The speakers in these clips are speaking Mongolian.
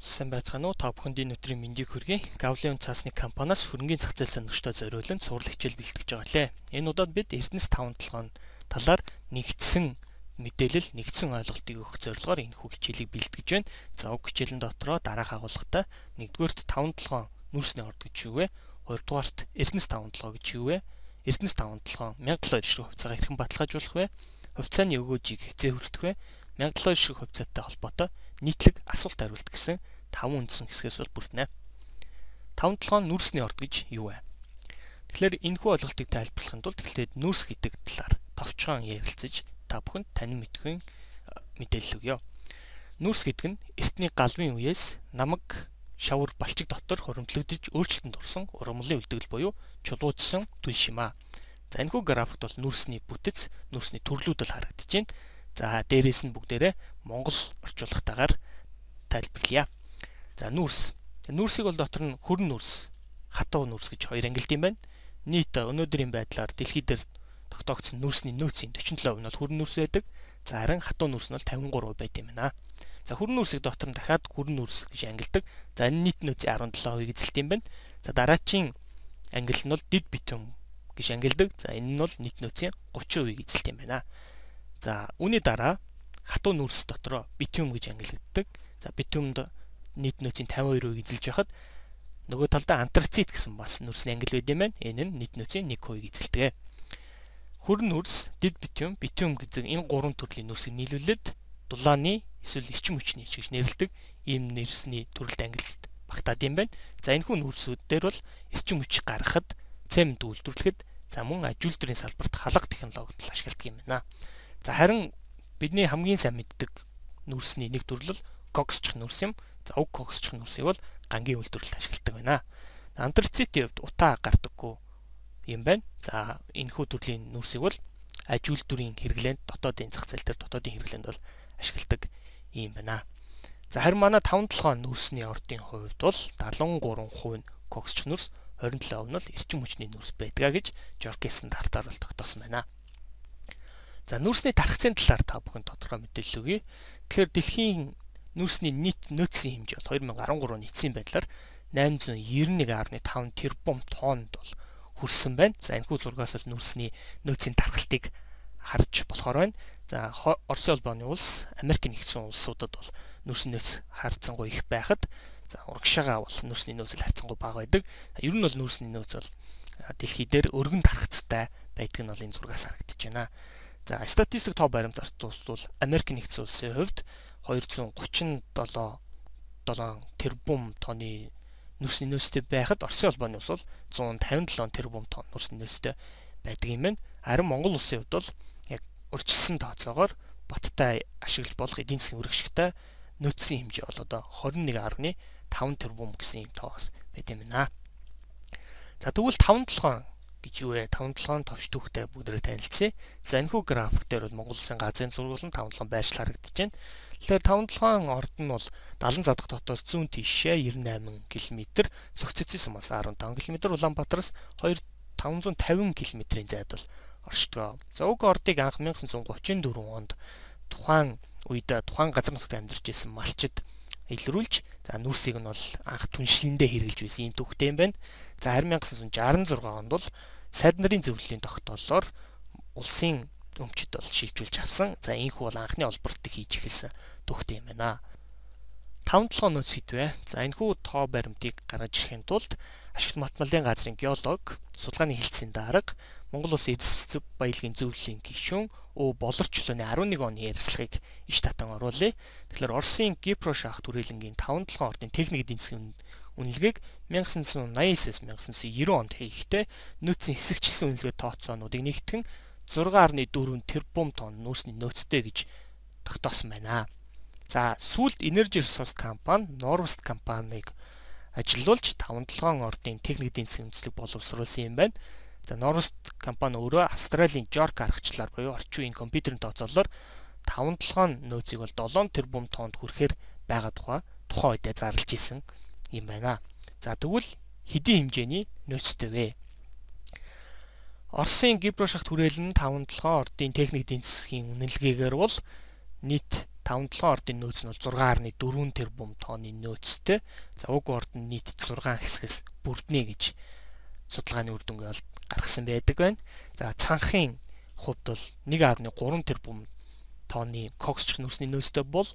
Сайн байцгаана уу? Та бүхэнд энэ өдрийн мэндийг хүргэе. Gavlin цаасны компаниас хөрөнгөний зах зээл сонирхтой зориулан сурал хичээл бэлтгэж байгаа лээ. Энэ удаад бид Эрдэнэс 5-7 талаар нэгдсэн мэдээлэл, нэгдсэн ойлголтыг өгөх зорилгоор энэ хичээлийг бэлтгэж байна. За уг хичээлийн дотроо дараах агуулгатай 1-р 5-7 нүрсний орд гэж юу вэ? 2-р Эрдэнэс 5-7 гэж юу вэ? Эрдэнэс 5-7 1700 ширхэг хувьцаагаа хэрхэн баталгаажуулах вэ? Хувьцааны өгөөжийг хязээ хүртэх вэ? 1700 ширхэг хувьцаатай холбоотой нийтлэг асуулт хариулт гэсэн 5 үндсэн хэсгээс бол бүрднэ. 5-7 нүрсний орд гэж юу вэ? Тэгэхээр энэхүү ойлголтыг тайлбарлахын тулд эхлээд нүрс гэдэг талаар товчхон ярилцаж та бүхэнд танин мэдхийн мэдээлэл өгье. Нүрс гэдэг нь эртний галвын үеэс намаг шавар балчиг дотор хоримтлогдож өөрчлөлтөнд орсон ургамлын үлдэгдэл буюу чулуужсан түн шимаа. За энэхүү графикт бол нүрсний бүтэц, нүрсний төрлүүд л харагдаж байна. За дээрээс нь бүгдээрээ монгол орчуулгатаагаар тайлбарлая. За нүрс. Нүрсийг бол дотор нь хөрөн нүрс, хатуу нүрс гэж хоёр ангилд юм байна. Нийт өнөөдрийн байдлаар дэлхий дээр тогтоогдсон нүрсний нөөцийн 47% нь бол хөрөн нүрс байдаг. За харин хатуу нүрс нь бол 53% байд юм байна. За хөрөн нүрсийг дотор нь дахиад хөрөн нүрс гэж ангилдаг. За энэ нийт нөөцийн 17%-ийг эзэлт юм байна. За дараачийн ангил нь бол дид битүүм гэж ангилдаг. За энэ нь бол нийт нөөцийн 30%-ийг эзэлт юм байна. За үүний дараа хатуу нүрс дотроо битүүм гэж ангилагддаг. За битүүмд нийт нөөцийн 52%-ийг эзэлж байхад нөгөө талдаа антрацит гэсэн бас нүрсний ангил байд юм байна. Энэ нь нийт нөөцийн 1%-ийг эзэлдэг. Хөрөн нүрс, дид битүүм, битүүм гэсэн энэ гурван төрлийн нүрсийг нийлүүлээд дулааны эсвэл эрчим хүчний гэж нэрлэдэг ийм нэрсний төрөлд ангилалт багтаад юм байна. За энэхүү нүрсүүд дээр бол эрчим хүч гаргахад, цемент үйлдвэрлэхэд, за мөн аж үйлдвэрийн салбарт халах технологид ашигладаг юм байна. За харин бидний хамгийн сайн мэддэг нүрсний нэг төрөл бол коксчих нүрс юм. За уг коксчих нүрсийг бол гангийн үйлдвэрлэлд ашигладаг байна. Антрацитийн хувьд утаа гардаггүй юм байна. За энэхүү төрлийн нүрсийг бол аж үйлдвэрийн хэрэглээнд, дотоодын зах зээл дээр дотоодын хэрэглээнд бол ашигладаг юм байна. За харин манай 5-7 нүрсний ордын хувьд бол 73% нь коксчих нүрс, 27% нь бол эрчим хүчний нүрс байдгаа гэж Жоркийн стандартаар бол тогтоосон байна. За нүрсний тархацын талаар та бүхэн тодорхой мэдээлэл өгье. Тэгэхээр дэлхийн нүрсний нийт нөөцийн хэмжээ бол 2013 нийтсийн байдлаар 891.5 тэрбум тоннд бол хүрсэн байна. За энэхүү зургаас л нүрсний нөөцийн тархалтыг харж болохоор байна. За Оросын улбаны улс, Америк нэгдсэн улсуудад бол нүрсний нөөц харьцангуй их байхад, за урагшаага бол нүрсний нөөц л харьцангуй бага байдаг. Ер нь бол нүрсний нөөц бол дэлхий дээр өргөн тархацтай байдаг нь бол энэ зургаас харагдаж байна. За статистик тоо баримт артуул Америк нэгдсэн улсын хувьд 237 тэрбум тонны нүрсний нөөцтэй байхад Оросын улбаны улс бол 157 тэрбум тонн нүрсний нөөцтэй байдаг юм байна. Харин Монгол улсын хувьд бол яг урьдчилсан тооцоогоор баттай ашиглаж болох эдийн засгийн үр ашигтай нөөцийн хэмжээ бол одоо 21.5 тэрбум гэсэн юм тоос байт юм байна. За тэгвэл 5-7 гэж юу вэ? 5-7 товч түүхтэй бүгдээрээ танилцъя. За энэхүү график дээр бол Монгол Улсын газрын зургуулсан 5-7 байршил харагдаж байна. Тэгэхээр 5-7 орд нь бол 70 задах дотоос зүүн тишээ 98 км, Цогцэцгийн сумаас 15 км, Улаанбаатараас 550 км-ийн зайд бол оршдог. За уг ордыг анх 1934 онд тухайн үед тухайн газар нутагт амьдарч байсан малчид илрүүлж, за нүрсийг нь бол анх түншлэндээ хэрэгжилж байсан юм түүхтэй юм байна. За харин 1966 онд бол сайд нарын зөвлөлийн тогтоолоор улсын өмчөд бол шилжүүлж авсан. За энэхүү бол анхны олборлтыг хийж эхэлсэн түүхтэй юм байна. 5-7 нөөц хэдвэ? За энэхүү тоо баримтыг гаргаж ирэхин тулд ашигт математикийн газрын геолог, судалгааны хэлтсийн дарга, Монгол Улсын эзэс баялагын зөвлөлийн гишүүн болорчлооны 11 оны ярилцлагыг иш татан оруулъя. Тэгэхээр Оросын Гипро шахт хүрээлэнгийн 5-7 ордын техник эдийн засгийн үнэлгээг 1989-1990 онд хийхдээ нөөцийн хэсэгчлсэн үнэлгээ тооцоонуудыг нэгтгэн 6.4 тэрбум тонн нүрсний нөөцтэй гэж тогтоосон байна. За сүүлд Energy Resource компани Norwest компанийг ажилуулж 5-7 ордын техник эдийн засгийн үндэслэг боловсруулсан юм байна. За Norwest компани өөрөө Австралийн Жорк аргачлалаар буюу орчин үеийн компьютерийн тооцоололоор 5-7 нөөцийг бол 7 тэрбум тоннд хүрэхээр байгаа тухайн үедээ зарлж исэн юм байна. За тэгвэл хэдийн хэмжээний нөөцтэй вэ? Оросын Гипро шахт хүрээлэн 5-7 ордын техник эдийн засгийн үнэлгээгээр бол нийт 5-7 ордын нөөц нь бол 6.4 тэрбум тонны нөөцтэй. За уг ордын нийт 6 хэсгээс бүрднэ гэж судалгааны үр дүнгээ бол гаргасан байдаг байна. За цанхын хувьд бол 1.3 тэрбум тонны коксч нөөцний нөөцтэй бол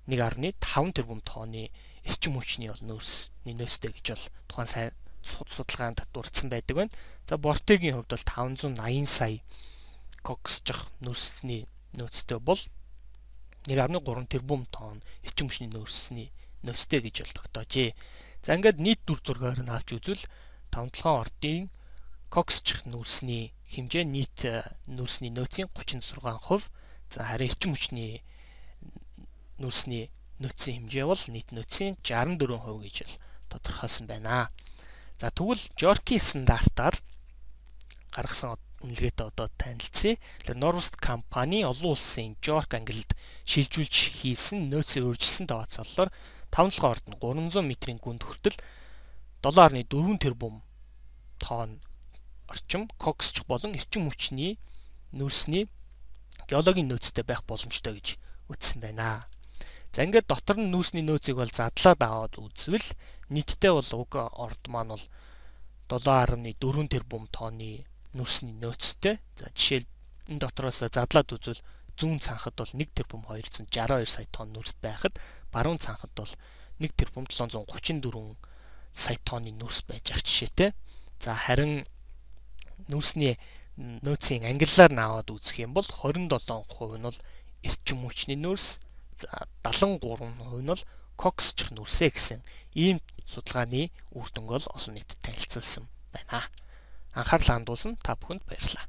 1.5 тэрбум тонны эрчим хүчний бол нөөцний нөөцтэй гэж бол тухайн сайн судалгаанд дурдсан байдаг байна. За Бортегийн хувьд бол 580 сая коксч нөөцний нөөцтэй бол 1.3 тэрбум тонн эрчим хүчний нөөцний нөөцтэй гэж бол тогтоожээ. За ингээд нийт дүр зургаар нь авч үзвэл 5-7 ордын коксч нөөцний хэмжээ нийт нөөцний нөөцийн 36%. За харин эрчим хүчний нөөцний нөөцийн хэмжээ бол нийт нөөцийн 64% гэж бол тодорхойлсон байна. За тэгвэл Жорки стандартаар гаргасан үнэлгээтэй одоо танилцъя. Тэр Norwest компани олон улсын Жорк ангилалд шилжүүлж хийсэн нөөцийн үржилсэн тооцоололоор 5-7 ордон 300 м-ийн гүнд хүртэл 7.4 тэрбум тонн орчим коксч болон эрчим хүчний нөөцний геологийн нөөцтэй байх боломжтой гэж үзсэн байна. За ингээд дотор нь нөөцний нөөцийг бол задлаад аваад үзвэл нийтдээ бол уг орд маань бол 7.4 тэрбум тонны нөөцний нөөцтэй. За жишээл энэ дотроос задлаад үзвэл зүүн цанхад бол 1 тэрбум 262 сая тонн нөөц байхад баруун цанхад бол 1 тэрбум 734 сая тонны нөөц байж ах жишээтэй. За харин нөөцийн ангиллаар нь аваад үзэх юм бол 27% нь бол эрчим хүчний нөөц, за 73% нь бол коксч нөөцөө гэсэн ийм судалгааны үр дүнг бол олон нийтэд танилцуулсан байна. Анхаарлаа хандуулсан та бүхэнд баярлалаа.